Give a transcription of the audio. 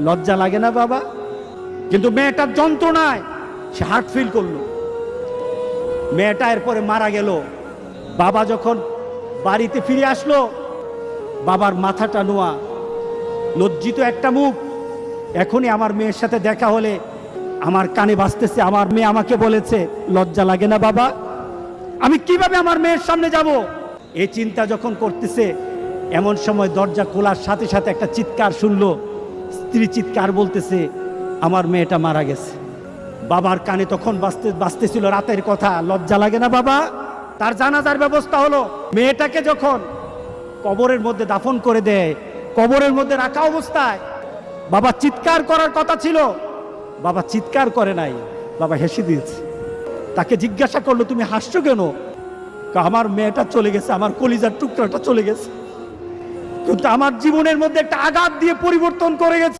লজ্জা লাগে না বাবা? কিন্তু মেয়েটার যন্ত্রণায় সে হার্ট ফিল করলো। মেয়েটা এরপরে মারা গেল। বাবা যখন বাড়িতে ফিরে আসলো, বাবার মাথাটা নোয়া, লজ্জিত একটা মুখ। এখনই আমার মেয়ের সাথে দেখা হলে আমার কানে বাজতেছে, আমার মেয়ে আমাকে বলেছে, লজ্জা লাগে না বাবা? আমি কিভাবে আমার মেয়ের সামনে যাব? এই চিন্তা যখন করতেছে, এমন সময় দরজা খোলার সাথে সাথে একটা চিৎকার শুনলো। স্ত্রী চিৎকার বলতেছে, আমার মেয়েটা মারা গেছে। বাবার কানে তখন বাজতেছিল রাতের কথা, লজ্জা লাগে না বাবা? তার জানাজার ব্যবস্থা হলো। মেয়েটাকে যখন কবরের মধ্যে দাফন করে দেয়, কবরের মধ্যে রাখা অবস্থায় বাবা চিৎকার করার কথা ছিল, বাবা চিৎকার করে নাই, বাবা হেসে দিয়েছে। তাকে জিজ্ঞাসা করলো, তুমি হাসছো কেন? আমার মেয়েটা চলে গেছে, আমার কলিজার টুকরাটা চলে গেছে, কিন্তু আমার জীবনের মধ্যে একটা আঘাত দিয়ে পরিবর্তন করে গেছে।